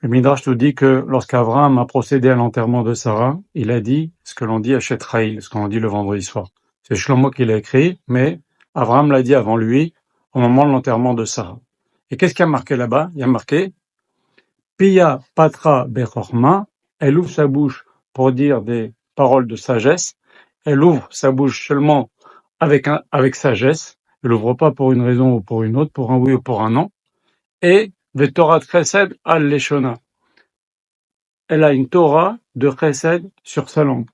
Le Midrash nous dit que lorsqu'Abraham a procédé à l'enterrement de Sarah, il a dit ce que l'on dit à Shetraïl, ce que l'on dit le vendredi soir. C'est Shlomo qui l'a écrit, mais Abraham l'a dit avant lui, au moment de l'enterrement de Sarah. Et qu'est-ce qu'il y a marqué là-bas? Il y a marqué Pia Patra Bechorma, elle ouvre sa bouche pour dire des paroles de sagesse, elle ouvre sa bouche seulement avec sagesse, elle ouvre pas pour une raison ou pour une autre, pour un oui ou pour un non, et Vetorat Chesed al Leshona. Elle a une Torah de Chesed sur sa langue.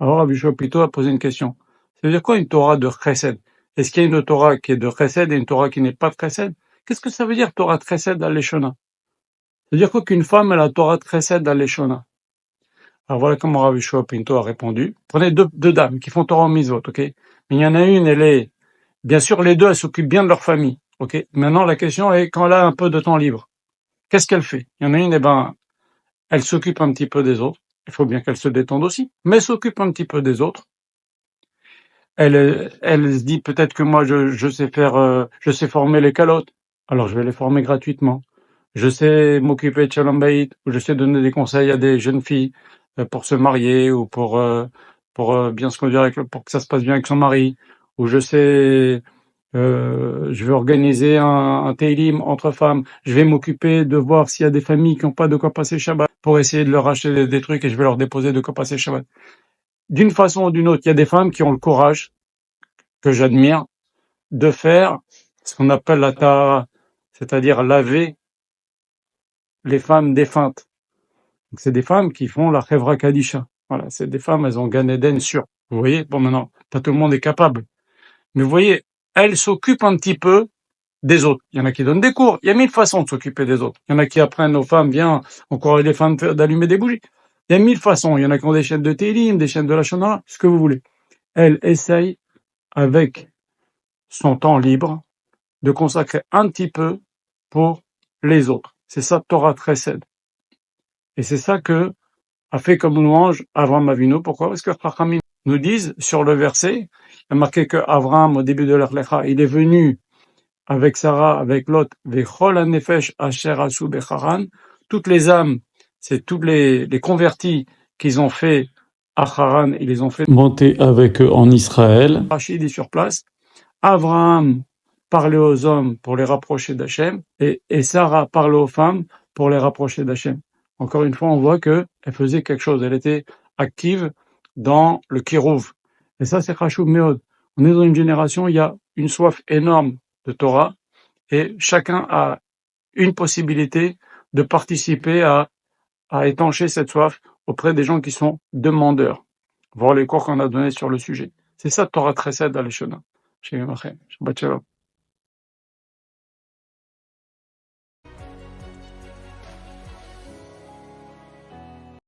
Alors Rabbi Shopito a posé une question. Ça veut dire quoi une Torah de Chesed? Est-ce qu'il y a une Torah qui est de Chesed et une Torah qui n'est pas de Chesed? Qu'est-ce que ça veut dire Torah de Chesed al Leshona? Ça veut dire quoi qu'une femme elle a Torah de Chesed al Leshona? Alors voilà comment Rabbi Shopito a répondu. Prenez deux dames qui font Torah en misvot, ok? Mais il y en a une, elle est, bien sûr les deux elles s'occupent bien de leur famille, ok? Maintenant la question est quand elle a un peu de temps libre, qu'est-ce qu'elle fait? Il y en a une, elle s'occupe un petit peu des autres. Il faut bien qu'elle se détende aussi, mais s'occupe un petit peu des autres. Elle se dit peut-être que moi je sais je sais former les calottes, alors je vais les former gratuitement. Je sais m'occuper de Shalom Bayit, ou je sais donner des conseils à des jeunes filles pour se marier ou pour bien se conduire pour que ça se passe bien avec son mari, ou je sais je vais organiser un Teilim entre femmes. Je vais m'occuper de voir s'il y a des familles qui n'ont pas de quoi passer Shabbat pour essayer de leur acheter des trucs et je vais leur déposer de quoi passer Shabbat. D'une façon ou d'une autre, il y a des femmes qui ont le courage, que j'admire, de faire ce qu'on appelle la tahara, c'est-à-dire laver les femmes défuntes. Donc, c'est des femmes qui font la Chevra Kadisha. Voilà, c'est des femmes, elles ont Gan Eden sûr. Vous voyez? Bon, maintenant, pas tout le monde est capable. Mais vous voyez, elles s'occupent un petit peu des autres. Il y en a qui donnent des cours. Il y a 1000 façons de s'occuper des autres. Il y en a qui apprennent aux femmes, viens, encourager les femmes d'allumer des bougies. Il y a 1000 façons. Il y en a qui ont des chaînes de Télim, des chaînes de la Shonara, ce que vous voulez. Elle essaye, avec son temps libre, de consacrer un petit peu pour les autres. C'est ça, Torah Chesed. Et c'est ça que a fait comme louange Avraham Avinu. Pourquoi? Parce que Chachamim nous disent, sur le verset, il y a marqué que Avraham, au début de l'Echlecha, il est venu avec Sarah, avec Lot, Vechol HaNefesh Asher Asu Becharan, toutes les âmes, c'est tous les convertis qu'ils ont fait à Haran, ils les ont fait monter avec eux en Israël. Rachid est sur place. Abraham parlait aux hommes pour les rapprocher d'Hachem, et Sarah parlait aux femmes pour les rapprocher d'Hachem. Encore une fois, on voit qu'elle faisait quelque chose, elle était active dans le Kirouv. Et ça, c'est Chashuv Meod. On est dans une génération où il y a une soif énorme de Torah, et chacun a une possibilité de participer à étancher cette soif auprès des gens qui sont demandeurs. Voir les cours qu'on a donnés sur le sujet. C'est ça Torah Chesed à l'Eshona. Shabbat Shalom.